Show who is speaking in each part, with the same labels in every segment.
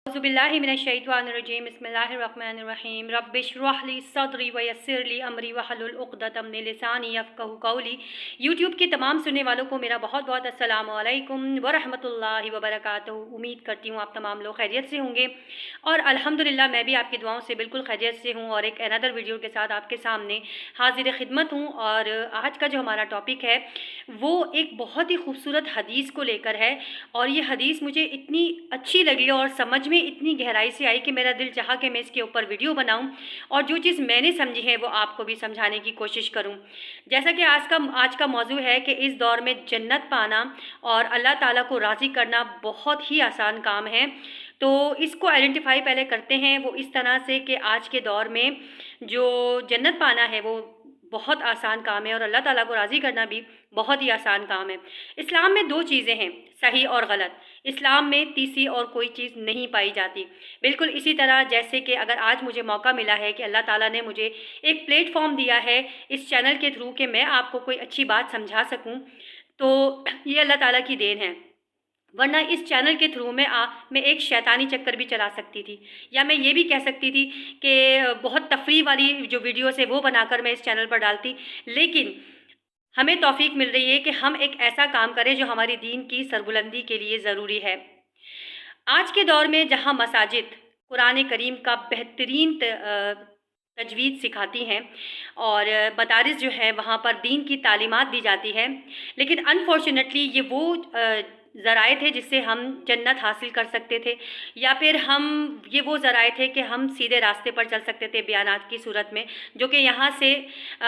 Speaker 1: औज़ुबिल्लाहिमिनश्शैतानिर्रजीम बिस्मिल्लाहिर्रहमानिर्रहीम रब्बिश्रह ली सदरी वयस्सिर ली अमरी वहलुल उक़दतम मिन लिसानी यफ़क़हू क़ौली। यूट्यूब के तमाम सुनने वालों को मेरा बहुत बहुत अस्सलामु अलैकुम व रहमतुल्लाहि व बरकातहू। उम्मीद करती हूँ आप तमाम लोग खैरियत से होंगे और अल्हम्दुलिल्लाह मैं भी आपकी दुआओं से बिल्कुल खैरियत से हूँ और एक अनदर वीडियो के साथ आपके सामने हाजिर खिदमत हूँ। और आज का जो हमारा टॉपिक है वो एक बहुत ही खूबसूरत हदीस को लेकर है और ये हदीस मुझे इतनी अच्छी लगी और समझ में इतनी गहराई से आई कि मेरा दिल चाहा कि मैं इसके ऊपर वीडियो बनाऊं और जो चीज़ मैंने समझी है वो आपको भी समझाने की कोशिश करूं। जैसा कि आज का मौजू है कि इस दौर में जन्नत पाना और अल्लाह ताला को राज़ी करना बहुत ही आसान काम है। तो इसको आइडेंटिफाई पहले करते हैं वो इस तरह से कि आज के दौर में जो जन्नत पाना है वो बहुत आसान काम है और अल्लाह ताला को राज़ी करना भी बहुत ही आसान काम है। इस्लाम में दो चीज़ें हैं, सही और गलत। इस्लाम में तीसरी और कोई चीज़ नहीं पाई जाती। बिल्कुल इसी तरह जैसे कि अगर आज मुझे मौका मिला है कि अल्लाह ताला ने मुझे एक प्लेटफॉर्म दिया है इस चैनल के थ्रू कि मैं आपको कोई अच्छी बात समझा सकूं, तो ये अल्लाह ताला की देन है। वरना इस चैनल के थ्रू मैं एक शैतानी चक्कर भी चला सकती थी, या मैं ये भी कह सकती थी कि बहुत तफरीह वाली जो वीडियोस है वो बनाकर मैं इस चैनल पर डालती। लेकिन हमें तौफीक मिल रही है कि हम एक ऐसा काम करें जो हमारी दीन की सरबुलंदी के लिए ज़रूरी है। आज के दौर में जहाँ मसाजिद कुरान करीम का बेहतरीन तजवीद सिखाती हैं और मदारिस जो है वहाँ पर दीन की तालीमात दी जाती है, लेकिन अनफॉर्चुनेटली ये वो ज़राए थे जिससे हम जन्नत हासिल कर सकते थे, या फिर ये वो ज़राए थे कि हम सीधे रास्ते पर चल सकते थे बयानात की सूरत में, जो कि यहाँ से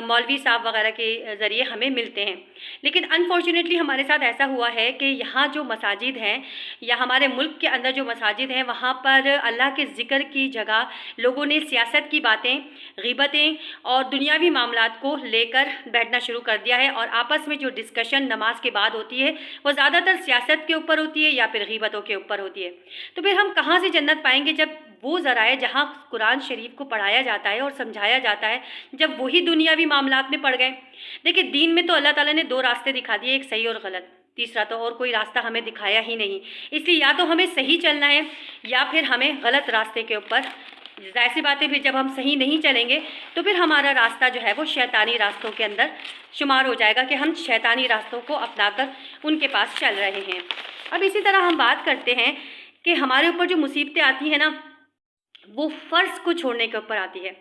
Speaker 1: मौलवी साहब वगैरह के ज़रिए हमें मिलते हैं। लेकिन अनफॉर्चुनेटली हमारे साथ ऐसा हुआ है कि यहाँ जो मसाजिद हैं या हमारे मुल्क के अंदर जो मसाजिद हैं वहाँ पर अल्लाह के ज़िक्र की जगह लोगों ने सियासत की बातें, ग़ीबतें और दुनियावी मामलात को लेकर बैठना शुरू कर दिया है। और आपस में जो डिस्कशन नमाज के बाद होती है वो ज़्यादातर सियासत के ऊपर होती है या फिर ग़ीबतों के ऊपर होती है। तो फिर हम कहाँ से जन्नत पाएंगे जब वो ज़राए जहाँ कुरान शरीफ को पढ़ाया जाता है और समझाया जाता है, जब वही दुनियावी मामलात में पड़ गए। देखिए, दीन में तो अल्लाह ताला ने दो रास्ते दिखा दिए, एक सही और गलत, तीसरा तो और कोई रास्ता हमें दिखाया ही नहीं। इसलिए या तो हमें सही चलना है या फिर हमें गलत रास्ते के ऊपर। ज़ाहिर सी बात है, फिर जब हम सही नहीं चलेंगे तो फिर हमारा रास्ता जो है वो शैतानी रास्तों के अंदर शुमार हो जाएगा कि हम शैतानी रास्तों को अपनाकर उनके पास चल रहे हैं। अब इसी तरह हम बात करते हैं कि हमारे ऊपर जो मुसीबतें आती हैं ना, वो फ़र्ज़ को छोड़ने के ऊपर आती है।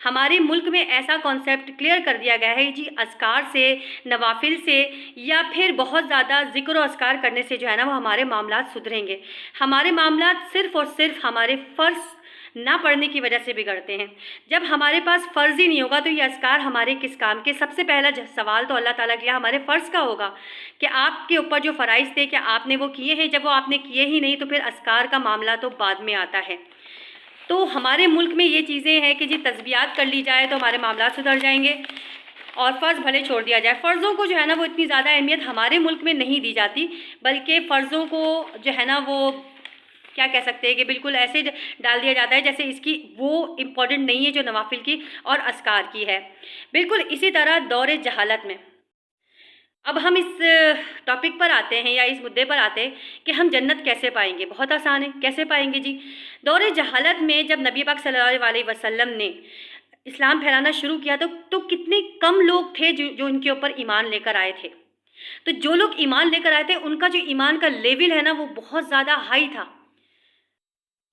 Speaker 1: हमारे मुल्क में ऐसा कॉन्सेप्ट क्लियर कर दिया गया है जी, अज़कार से, नवाफिल से या फिर बहुत ज़्यादा ज़िक्र और अज़कार करने से जो है ना वो हमारे मामलात सुधरेंगे। हमारे मामलात सिर्फ़ और सिर्फ हमारे फ़र्ज़ ना पढ़ने की वजह से बिगड़ते हैं। जब हमारे पास फ़र्ज़ ही नहीं होगा तो ये अज़कार हमारे किस काम के। सबसे पहला सवाल तो अल्लाह ताला के लिए हमारे फ़र्ज़ का होगा कि आपके ऊपर जो फ़राइज़ थे क्या आपने वो किए हैं। जब वो आपने किए ही नहीं तो फिर अज़कार का मामला तो बाद में आता है। तो हमारे मुल्क में ये चीज़ें हैं कि जी तस्बीहात कर ली जाए तो हमारे मामला सुधर जाएंगे और फ़र्ज़ भले छोड़ दिया जाए। फ़र्ज़ों को जो है ना वो इतनी ज़्यादा अहमियत हमारे मुल्क में नहीं दी जाती, बल्कि फ़र्ज़ों को जो है ना वो क्या कह सकते हैं कि बिल्कुल ऐसे डाल दिया जाता है जैसे इसकी वो इम्पॉर्टेंट नहीं है जो नवाफिल की और अज़कार की है। बिल्कुल इसी तरह दौरे जहालत में अब हम इस टॉपिक पर आते हैं या इस मुद्दे पर आते हैं कि हम जन्नत कैसे पाएंगे। बहुत आसान है, कैसे पाएंगे जी। दौरे जहालत में जब नबी पाक सल्लल्लाहु अलैहि वसल्लम ने इस्लाम फैलाना शुरू किया तो कितने कम लोग थे जो इनके ऊपर ईमान लेकर आए थे। तो जो लोग ईमान लेकर आए थे उनका जो ईमान का लेवल है ना वो बहुत ज़्यादा हाई था।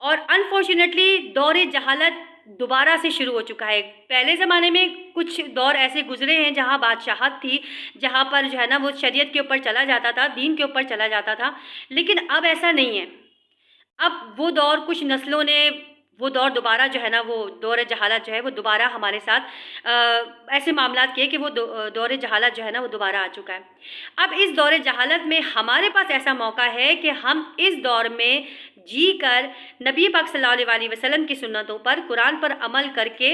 Speaker 1: और अनफॉर्चुनेटली दौरे जहालत दोबारा से शुरू हो चुका है। पहले ज़माने में कुछ दौर ऐसे गुजरे हैं जहाँ बादशाहत थी, जहाँ पर जो है ना वो शरीयत के ऊपर चला जाता था, दीन के ऊपर चला जाता था। लेकिन अब ऐसा नहीं है। अब वो दौर कुछ नस्लों ने वो दौर दोबारा जो है ना वो दौर जहालत जो है वो दोबारा हमारे साथ ऐसे मामलात किए कि वो दौर जहालत जो है ना वो दोबारा आ चुका है। अब इस दौर जहालत में हमारे पास ऐसा मौका है कि हम इस दौर में जी कर नबी पाक सल्लल्लाहु अलैहि वसल्लम की सुन्नतों पर, कुरान पर अमल करके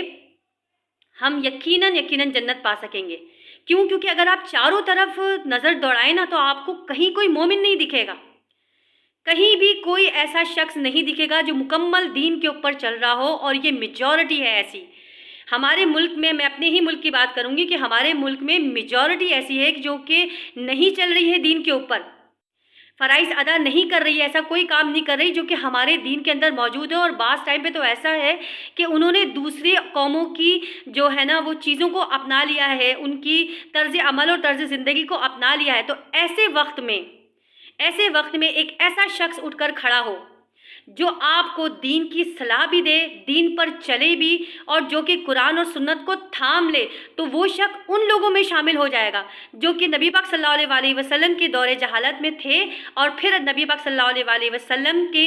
Speaker 1: हम यकीनन जन्नत पा सकेंगे। क्यों? क्योंकि अगर आप चारों तरफ नज़र दौड़ाएं ना तो आपको कहीं कोई मोमिन नहीं दिखेगा, कहीं भी कोई ऐसा शख्स नहीं दिखेगा जो मुकम्मल दीन के ऊपर चल रहा हो। और ये मेजॉरिटी है ऐसी हमारे मुल्क में। मैं अपने ही मुल्क की बात करूंगी कि हमारे मुल्क में मेजॉरिटी ऐसी है जो कि नहीं चल रही है दीन के ऊपर। फ़राइज़ अदा नहीं कर रही है, ऐसा कोई काम नहीं कर रही जो कि हमारे दीन के अंदर मौजूद है। और बाज़ टाइम पे तो ऐसा है कि उन्होंने दूसरी कौमों की जो है ना वो चीज़ों को अपना लिया है, उनकी तर्ज़ अमल और तर्ज़ ज़िंदगी को अपना लिया है। तो ऐसे वक्त में एक ऐसा शख्स उठकर खड़ा हो जो आपको दीन की सलाह भी दे, दीन पर चले भी, और जो कि कुरान और सुन्नत को थाम ले, तो वो शख्स उन लोगों में शामिल हो जाएगा जो कि नबी पाक सल्लल्लाहु अलैहि वसल्लम के दौरे जहालत में थे, और फिर नबी पाक सल्लल्लाहु अलैहि वसल्लम के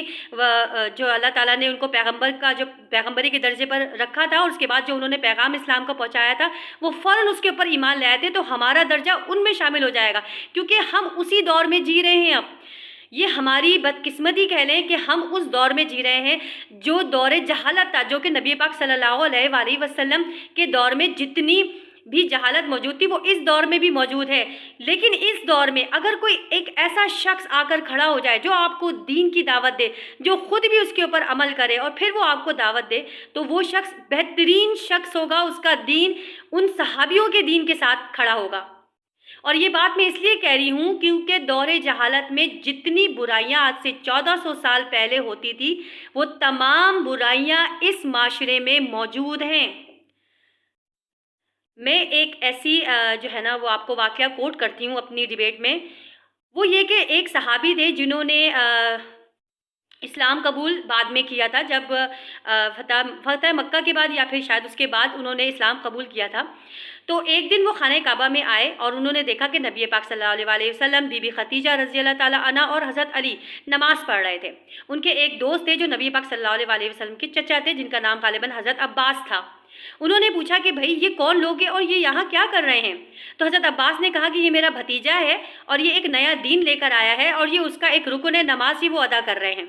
Speaker 1: जो अल्लाह ताला ने उनको पैगंबरी के दर्जे पर रखा था, और उसके बाद जो उन्होंने पैगाम इस्लाम का पहुँचाया था, वो फ़ौरन उसके ऊपर ईमान ले आए थे। तो हमारा दर्जा उनमें शामिल हो जाएगा, क्योंकि हम उसी दौर में जी रहे हैं। अब ये हमारी बदकिस्मती कह लें कि हम उस दौर में जी रहे हैं जो दौरे जहालत था, जो कि नबी पाक सल्लल्लाहु अलैहि वसल्लम के दौर में जितनी भी जहालत मौजूद थी वो इस दौर में भी मौजूद है। लेकिन इस दौर में अगर कोई एक ऐसा शख्स आकर खड़ा हो जाए जो आपको दीन की दावत दे, जो खुद भी उसके ऊपर अमल करे और फिर वो आपको दावत दे, तो वो शख्स बेहतरीन शख्स होगा। उसका दीन उन सहाबियों के दीन के साथ खड़ा होगा। और ये बात मैं इसलिए कह रही हूँ क्योंकि दौरे जहालत में जितनी बुराइयां आज से 1400 साल पहले होती थी, वो तमाम बुराइयां इस माशरे में मौजूद हैं। मैं एक ऐसी जो है ना वो आपको वाक़या कोट करती हूँ अपनी डिबेट में। वो ये कि एक सहाबी थे जिन्होंने इस्लाम कबूल बाद में किया था, जब फ़तह मक्का के बाद या फिर शायद उसके बाद उन्होंने इस्लाम कबूल किया था। तो एक दिन वो खाने काबा में आए और उन्होंने देखा कि नबी पाक सल्लल्लाहु अलैहि वसल्लम, बीबी खदीजा रज़ी अल्लाह ताला अन्हा और हज़रत अली नमाज़ पढ़ रहे थे। उनके एक दोस्त थे जो नबी पाक सल्लल्लाहु अलैहि वसल्लम के चचा थे, जिनका नाम ग़ालिबन हज़रत अब्बास था। उन्होंने पूछा कि भाई ये कौन लोग हैं और ये यहाँ क्या कर रहे हैं? तो हज़रत अब्बास ने कहा कि ये मेरा भतीजा है और ये एक नया दीन लेकर आया है और ये उसका एक रुकन है, नमाज ही वो अदा कर रहे हैं।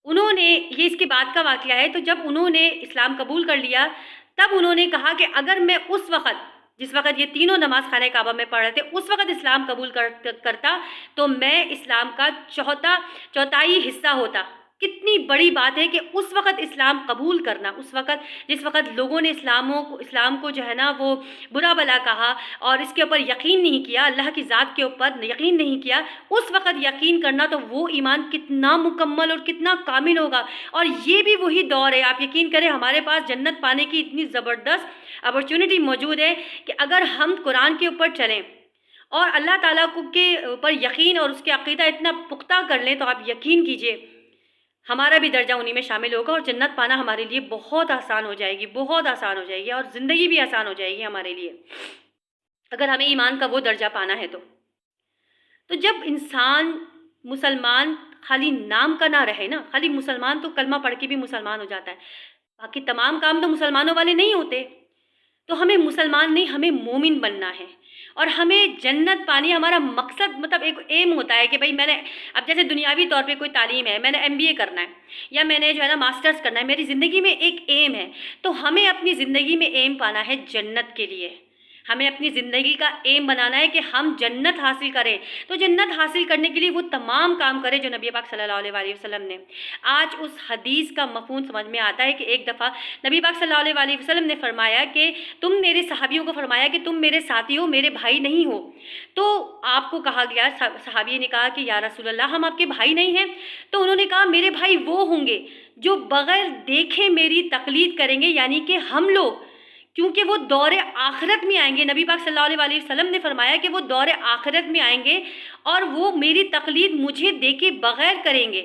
Speaker 1: उन्होंने, ये इसके बाद का वाक़या है, तो जब उन्होंने इस्लाम कबूल कर लिया तब उन्होंने कहा कि अगर मैं उस वक़्त, जिस वक़्त ये तीनों नमाज़ खाने काबा में पढ़ रहे थे, उस वक़्त इस्लाम कबूल करता तो मैं इस्लाम का चौथाई हिस्सा होता। कितनी बड़ी बात है कि उस वक़्त इस्लाम कबूल करना, उस वक़्त जिस वक़्त लोगों ने इस्लाम को जो है ना वो बुरा भला कहा और इसके ऊपर यकीन नहीं किया, अल्लाह की ज़ात के ऊपर यकीन नहीं किया, उस वक़्त यकीन करना, तो वो ईमान कितना मुकम्मल और कितना कामिल होगा। और ये भी वही दौर है, आप यकीन करें हमारे पास जन्नत पाने की इतनी ज़बरदस्त अपॉर्चुनिटी मौजूद है कि अगर हम कुरान के ऊपर चलें और अल्लाह ताला के ऊपर यकीन और उसके अक़ीदा इतना पुख्ता कर लें, तो आप यकीन कीजिए हमारा भी दर्जा उन्हीं में शामिल होगा और जन्नत पाना हमारे लिए बहुत आसान हो जाएगी, बहुत आसान हो जाएगी, और ज़िंदगी भी आसान हो जाएगी हमारे लिए, अगर हमें ईमान का वो दर्जा पाना है तो जब इंसान मुसलमान खाली नाम का ना रहे ना, खाली मुसलमान तो कलमा पढ़ के भी मुसलमान हो जाता है, बाकी तमाम काम तो मुसलमानों वाले नहीं होते। तो हमें मुसलमान नहीं, हमें मोमिन बनना है और हमें जन्नत पानी, हमारा मकसद, मतलब एक एम होता है कि भाई मैंने, अब जैसे दुनियावी तौर पे कोई तालीम है, मैंने MBA करना है या मैंने जो है ना मास्टर्स करना है, मेरी ज़िंदगी में एक एम है, तो हमें अपनी ज़िंदगी में एम पाना है जन्नत के लिए। हमें अपनी ज़िंदगी का एम बनाना है कि हम जन्नत हासिल करें। तो जन्नत हासिल करने के लिए वो तमाम काम करें जो नबी पाक सल्लल्लाहु अलैहि वसल्लम ने। आज उस हदीस का मफ़हूम समझ में आता है कि एक दफ़ा नबी पाक सल्लल्लाहु अलैहि वसल्लम ने फरमाया कि तुम मेरे सहाबियों को फरमाया कि तुम मेरे साथी हो, मेरे भाई नहीं हो। तो आपको कहा गया, सहाबी ने कहा कि या रसूल अल्लाह, हम आपके भाई नहीं हैं। तो उन्होंने कहा मेरे भाई वो होंगे जो बग़ैर देखे मेरी तक़लीद करेंगे, यानी कि हम लोग, क्योंकि वो दौरे आखिरत में आएंगे। नबी पाक सल्लल्लाहु अलैहि वसल्लम ने फरमाया कि वो दौरे आखिरत में आएंगे और वो मेरी तक़लीद मुझे देखे बग़ैर करेंगे।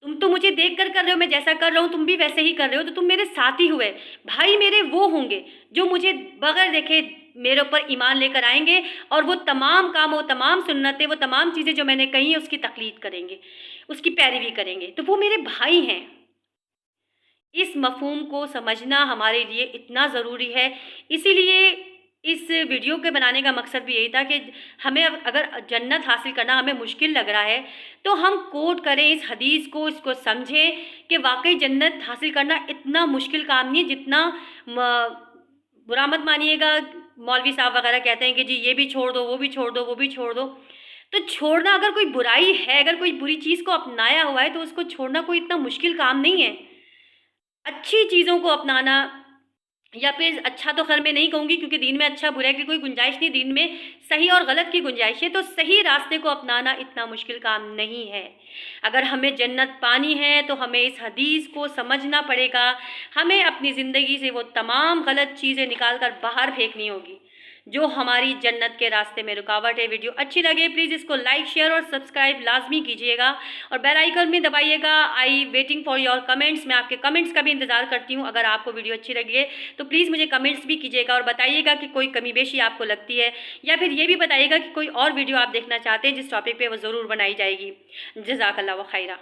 Speaker 1: तुम तो मुझे देख कर रहे हो, मैं जैसा कर रहा हूँ तुम भी वैसे ही कर रहे हो, तो तुम मेरे साथी हुए। भाई मेरे वो होंगे जो मुझे बग़ैर देखे मेरे ऊपर ईमान लेकर आएंगे और वो तमाम काम, वो तमाम सुन्नतें, वो तमाम चीज़ें जो मैंने कही हैं उसकी तक़लीद करेंगे, उसकी पैरवी करेंगे, तो वो मेरे भाई हैं। इस मफ़हूम को समझना हमारे लिए इतना ज़रूरी है। इसीलिए इस वीडियो के बनाने का मकसद भी यही था कि हमें अगर जन्नत हासिल करना हमें मुश्किल लग रहा है तो हम कोट करें इस हदीस को, इसको समझें कि वाकई जन्नत हासिल करना इतना मुश्किल काम नहीं है जितना, बुरा मत मानिएगा, मौलवी साहब वगैरह कहते हैं कि जी ये भी छोड़ दो, वो भी छोड़ दो, वो भी छोड़ दो। तो छोड़ना, अगर कोई बुराई है, अगर कोई बुरी चीज़ को अपनाया हुआ है तो उसको छोड़ना कोई इतना मुश्किल काम नहीं है। अच्छी चीज़ों को अपनाना, या फिर अच्छा तो खैर मैं नहीं कहूँगी, क्योंकि दीन में अच्छा बुरा की कोई गुंजाइश नहीं, दीन में सही और गलत की गुंजाइश है। तो सही रास्ते को अपनाना इतना मुश्किल काम नहीं है। अगर हमें जन्नत पानी है तो हमें इस हदीस को समझना पड़ेगा, हमें अपनी ज़िंदगी से वो तमाम गलत चीज़ें निकाल कर बाहर फेंकनी होगी जो हमारी जन्नत के रास्ते में रुकावट है। वीडियो अच्छी लगे प्लीज़ इसको लाइक शेयर और सब्सक्राइब लाजमी कीजिएगा और बेल आइकन में दबाइएगा। I waiting for your comments, मैं आपके कमेंट्स का भी इंतज़ार करती हूँ। अगर आपको वीडियो अच्छी लगी है तो प्लीज़ मुझे कमेंट्स भी कीजिएगा और बताइएगा कि कोई कमी बेशी आपको लगती है, या फिर ये भी बताइएगा कि कोई और वीडियो आप देखना चाहते हैं जिस टॉपिक पर वो ज़रूर बनाई जाएगी। जज़ाकल्लाह व खैरा।